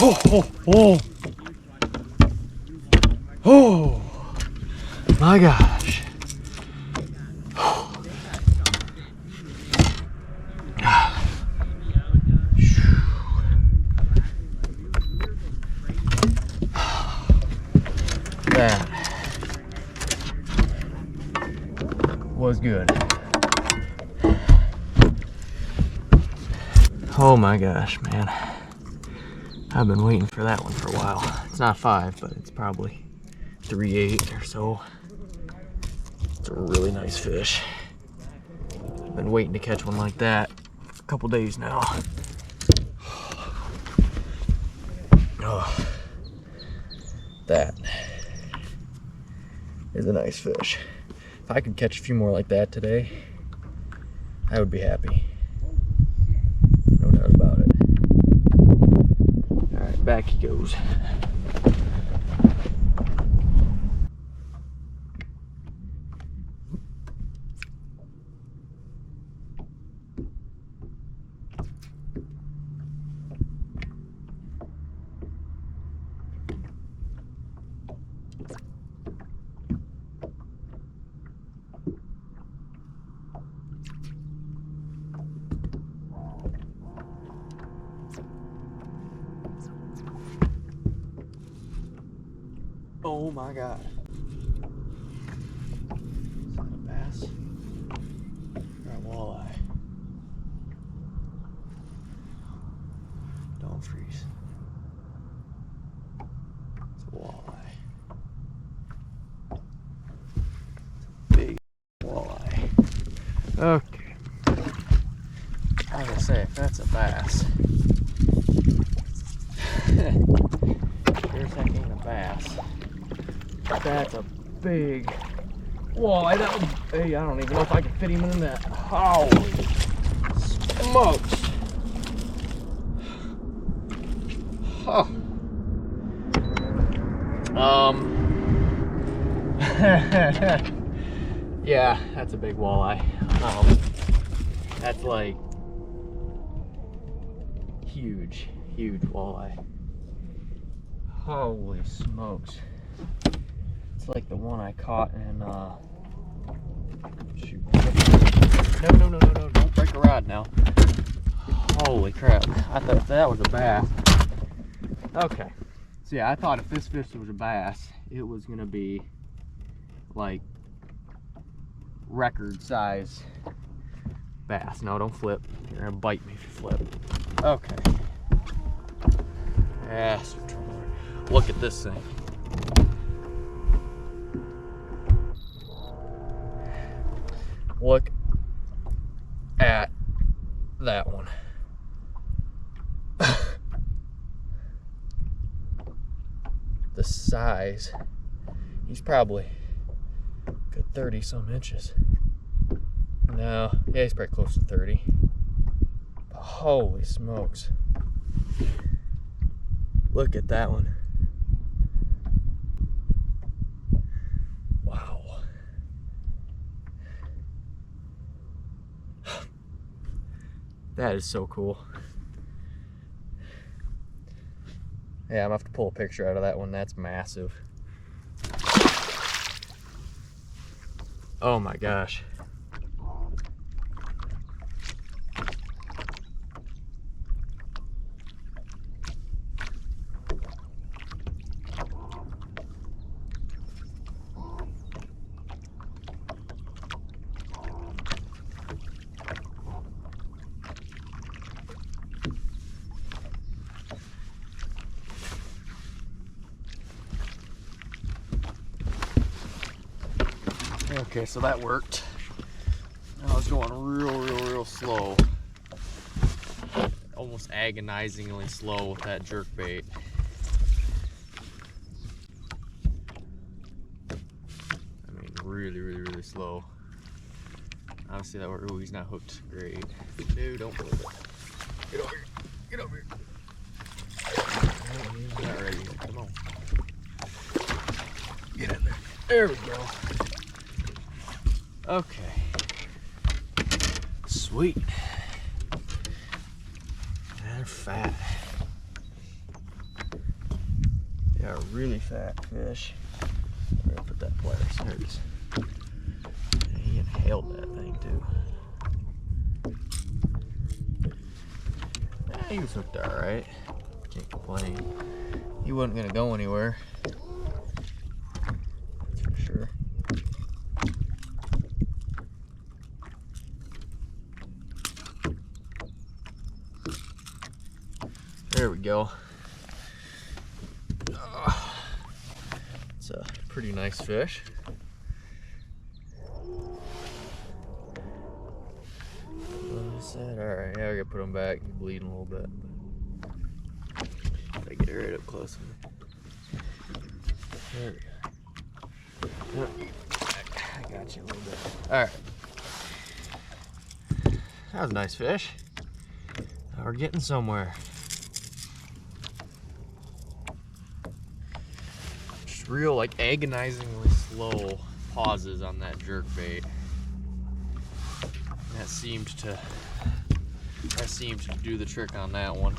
Oh, oh, oh. Oh my gosh. That was good. Oh my gosh, man. I've been waiting for that one for a while. It's not 5, but it's probably 3/8 or so. It's a really nice fish. I've been waiting to catch one like that for a couple days now. Oh, that is a nice fish. If I could catch a few more like that today, I would be happy. No doubt about it. All right, back he goes. Oh my God. Is that a bass? Or a walleye? Don't freeze. It's a walleye. It's a big walleye. Okay. I was gonna say, if that's a bass. Sure as heck ain't a bass. That's a big walleye. Hey, I don't even know if I can fit him in that. Holy smokes! Huh. Yeah, that's a big walleye. That's like huge walleye. Holy smokes. It's like the one I caught in, shoot. No, don't break a rod now. Holy crap, I thought that was a bass. Okay, so yeah, I thought if this fish was a bass, it was gonna be like record size bass. No, don't flip. You're gonna bite me if you flip. Okay. Yes, look at this thing. Look at that one. The size, he's probably a good 30 some inches. No, yeah, he's probably close to 30. But holy smokes. Look at that one. Wow. That is so cool. Yeah, I'm gonna have to pull a picture out of that one. That's massive. Oh my gosh. Okay, so that worked. I was going real slow. Almost agonizingly slow with that jerk bait. I mean, really slow. Obviously that worked. Ooh, he's not hooked. Great. No, don't pull it. Get over here. Get over here. He's not ready. Come on. Get in there. There we go. Okay. Sweet. They're fat. Got a really fat fish. I'm gonna put that pliers. There it is. He inhaled that thing too. He was hooked all right. Can't complain. He wasn't gonna go anywhere. That's for sure. There we go. It's a pretty nice fish. Alright, yeah, I gotta put him back. He's bleeding a little bit. Gotta get it right up close. There we go. I got you a little bit. Alright. That was a nice fish. Now we're getting somewhere. Just real, like, agonizingly slow pauses on that jerk bait. That seemed to do the trick on that one.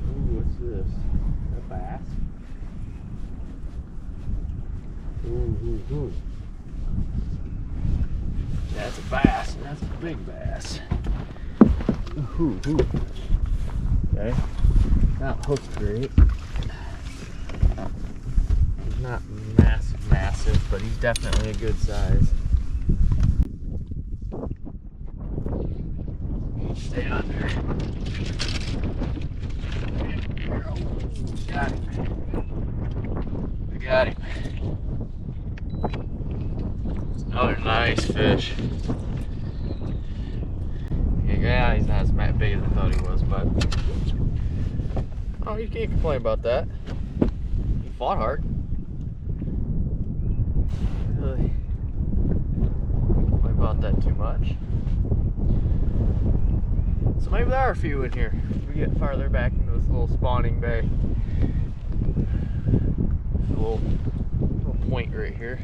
Ooh, what's this? A bass? Ooh. That's a bass, and that's a big bass. Ooh. Okay. Not hooked great. He's not massive, but he's definitely a good size. Stay on there. Got him. I got him. Another nice fish. Yeah, he's not as big as I thought he was, but oh, you can't complain about that. He fought hard. Really complain about that too much. So maybe there are a few in here. We get farther back into this little spawning bay. There's a little point right here.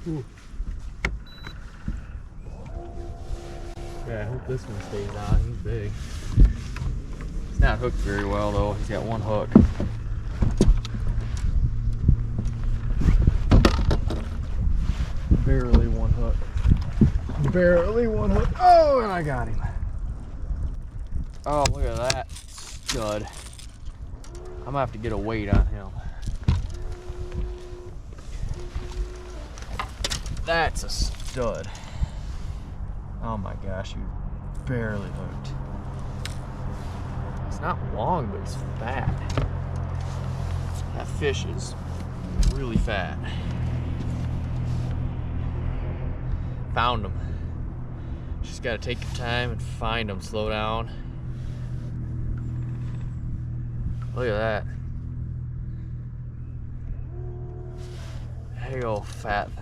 Ooh. Yeah, I hope this one stays on. He's big. He's not hooked very well though. He's got one hook. Barely one hook. Barely one hook. Oh, and I got him. Oh, look at that stud. I'm gonna have to get a weight on him. That's a stud. Oh my gosh, you barely hooked. It's not long, but it's fat. That fish is really fat. Found him. Just gotta take your time and find him. Slow down. Look at that. Big old fat thing.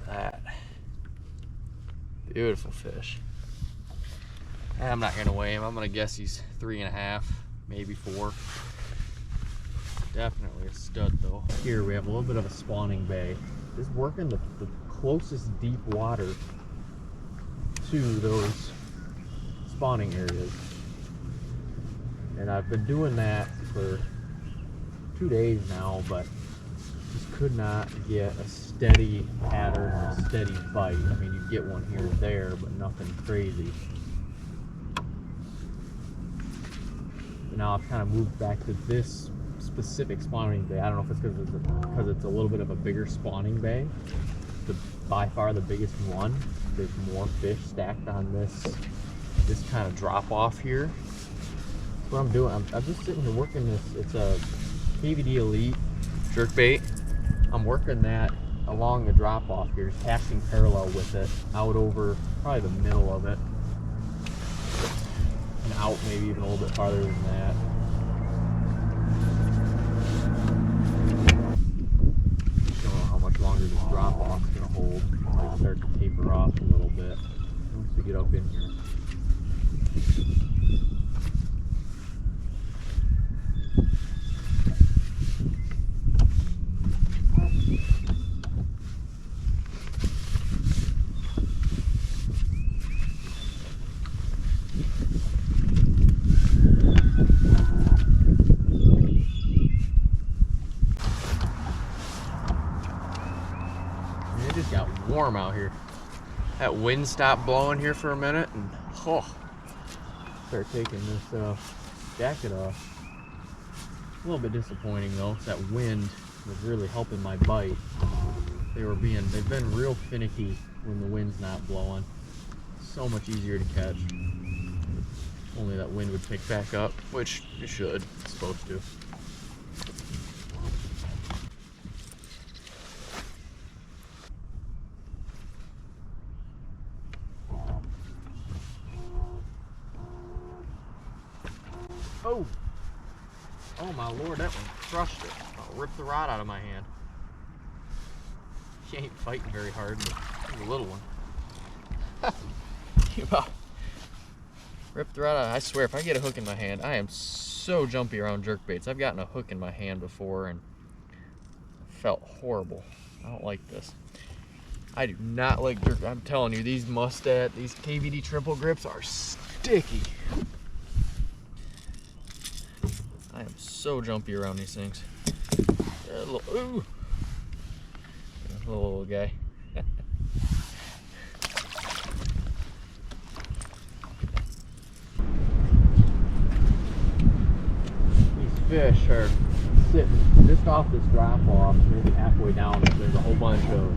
That beautiful fish. I'm not gonna weigh him. I'm gonna guess he's 3.5, maybe 4. Definitely a stud though. Here we have a little bit of a spawning bay. Just working the closest deep water to those spawning areas. And I've been doing that for 2 days now, but just could not get a steady pattern or a steady bite. I mean, you get one here and there, but nothing crazy. And now I've kind of moved back to this specific spawning bay. I don't know if it's because it's a little bit of a bigger spawning bay. By far the biggest one. There's more fish stacked on this kind of drop off here. That's what I'm doing. I'm just sitting here working this. It's a KVD Elite jerkbait. I'm working that along the drop off here, just casting parallel with it out over probably the middle of it, and out maybe even a little bit farther than that. Just don't know how much longer this drop off is going to hold. It might start to taper off a little bit once we get up in here. It just got warm out here. That wind stopped blowing here for a minute, and start taking this jacket off. A little bit disappointing though. That wind was really helping my bite. They've been real finicky when the wind's not blowing. So much easier to catch. Only that wind would pick back up, which it should. It's supposed to. Oh! Oh my lord, that one crushed it. I'll rip the rod out of my hand. She ain't fighting very hard, but she's a little one. You about ripped the rod out. I swear, if I get a hook in my hand, I am so jumpy around jerkbaits. I've gotten a hook in my hand before and it felt horrible. I don't like this. I do not like jerk. I'm telling you, these Mustad, these KVD triple grips are sticky. I am so jumpy around these things. Ooh. Little guy. These fish are sitting just off this drop off, maybe halfway down. There's a whole bunch of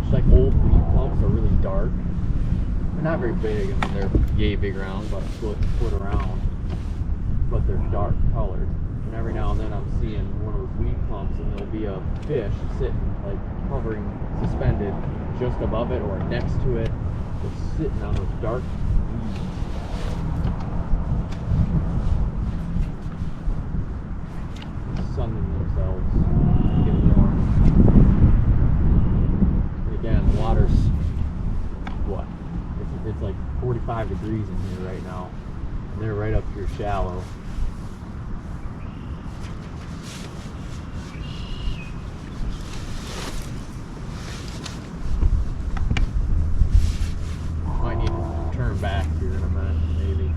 just like old weed clumps are really dark. They're not very big. I mean, they're yay big around, about a foot around, but they're dark colored. And every now and then I'm seeing one of those weed clumps, and there'll be a fish sitting, like hovering, suspended just above it or next to it, just sitting on those dark weeds. Sunning themselves, getting warm. And again, the water's what? It's like 45 degrees in here right now, and they're right up here shallow. Back here in a minute, maybe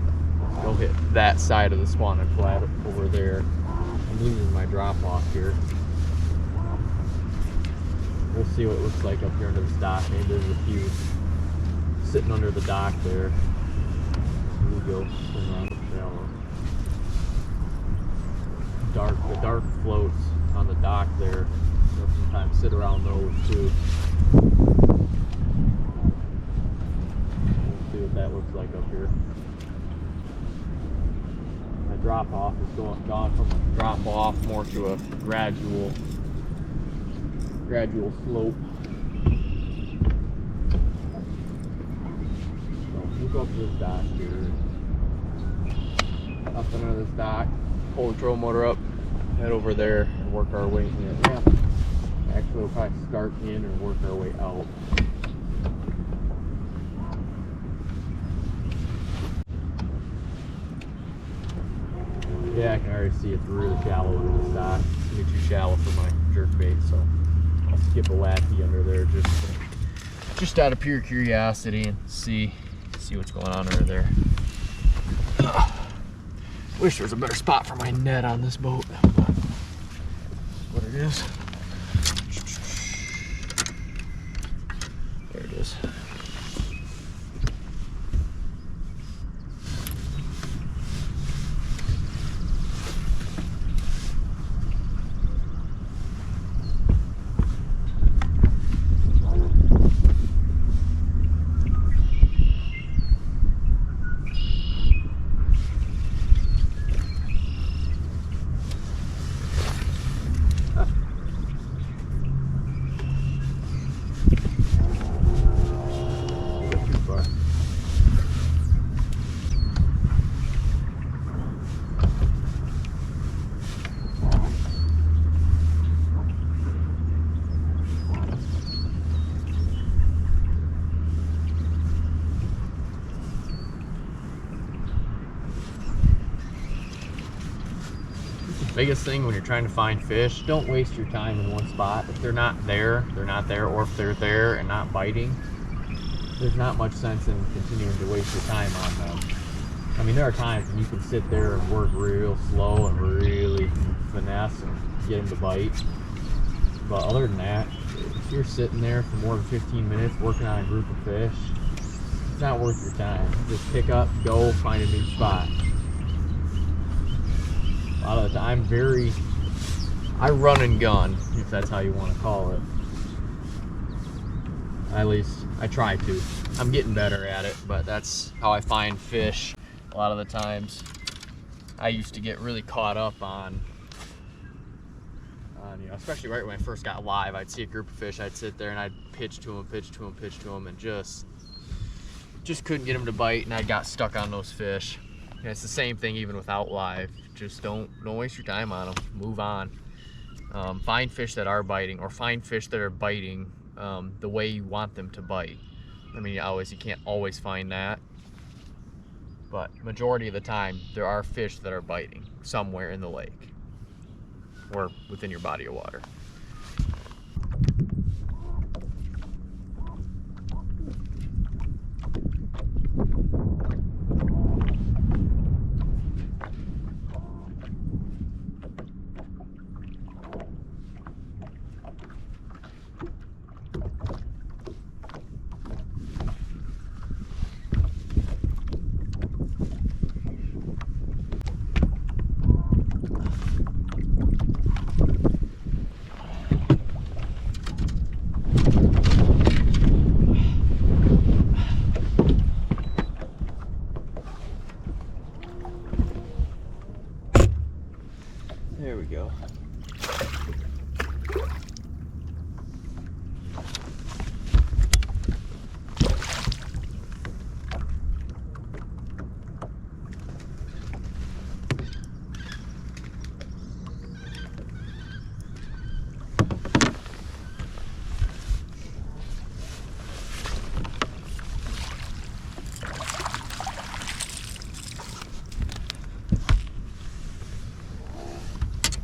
go hit that side of the spawning flat over there. I'm losing my drop off here. We'll see what it looks like up here under the dock. Maybe there's a few sitting under the dock there. Here we go, swim around the shallow. The dark floats on the dock there. They'll sometimes sit around those too. See what that looks like up here. My drop off is gone from a drop off more to a gradual slope. So we'll go up to this dock here. Up under this dock, pull the troll motor up, head over there and work our way in. Yeah. Actually we'll probably start in and work our way out. Yeah, I can already see it's really shallow under the dock. It's gonna be too shallow for my jerkbait, so I'll skip a lappy under there just out of pure curiosity and see See what's going on over there. Wish there was a better spot for my net on this boat. But what it is. There it is. Biggest thing when you're trying to find fish, don't waste your time in one spot. If they're not there, they're not there, or if they're there and not biting, there's not much sense in continuing to waste your time on them. I mean, there are times when you can sit there and work real slow and really finesse and get them to bite. But other than that, if you're sitting there for more than 15 minutes working on a group of fish, it's not worth your time. Just pick up, go, find a new spot. A lot of the time, I run and gun, if that's how you want to call it. At least, I try to. I'm getting better at it, but that's how I find fish a lot of the times. I used to get really caught up on you know, especially right when I first got live, I'd see a group of fish, I'd sit there and I'd pitch to them, and just couldn't get them to bite, and I got stuck on those fish. And it's the same thing even without live. Just don't waste your time on them. Move on. Find fish that are biting, or find fish that are biting the way you want them to bite. I mean, you can't always find that, but majority of the time there are fish that are biting somewhere in the lake or within your body of water. There we go.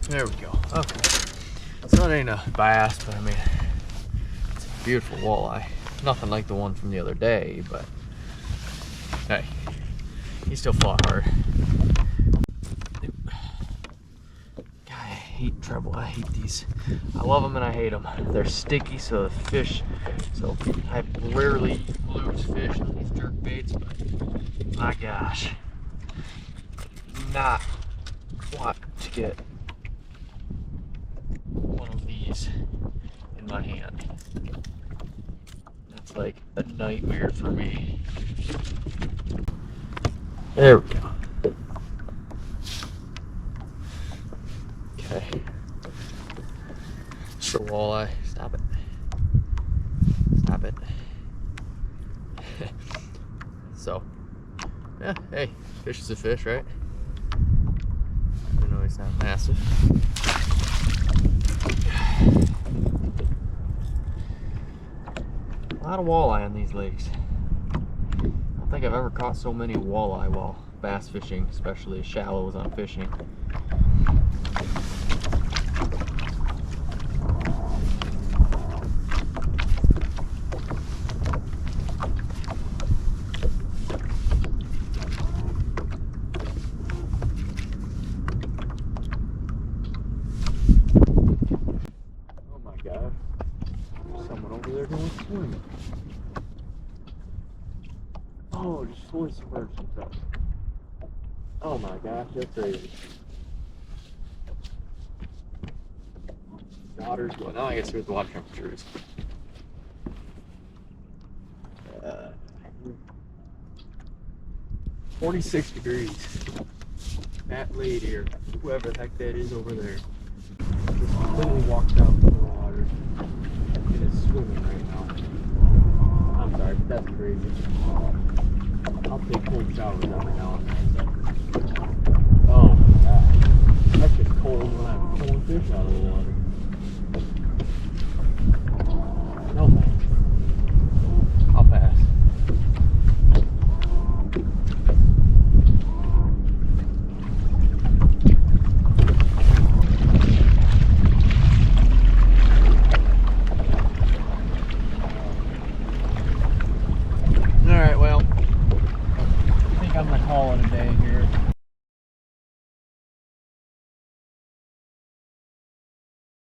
There we go. Okay. So it ain't a bass, but I mean, it's a beautiful walleye. Nothing like the one from the other day, but hey, he still fought hard. God, I hate treble. I hate these. I love them and I hate them. They're sticky, so the fish. So I rarely lose fish on these jerk baits, but my gosh, not want to get one of these in my hand. That's like a nightmare for me. There we go. Okay. It's a walleye. Stop it. Stop it. So, yeah, hey, fish is a fish, right? Even though he's not massive. A lot of walleye on these lakes. I don't think I've ever caught so many walleye while bass fishing, especially as shallow as I'm fishing. going swimming. Oh, just fully submerged himself. Oh my gosh, that's crazy. Water's going. Now I guess what the water temperature is. 46 degrees. That lady here, whoever the heck that is over there, just completely walked out into the water and is swimming right now. I'm sorry, but that's crazy. I'll take cold showers every now and then. Oh my god. That's just cold when I'm pulling fish out of the water. No thanks. I'll pass. Alright, well, I think I'm gonna call it a day here.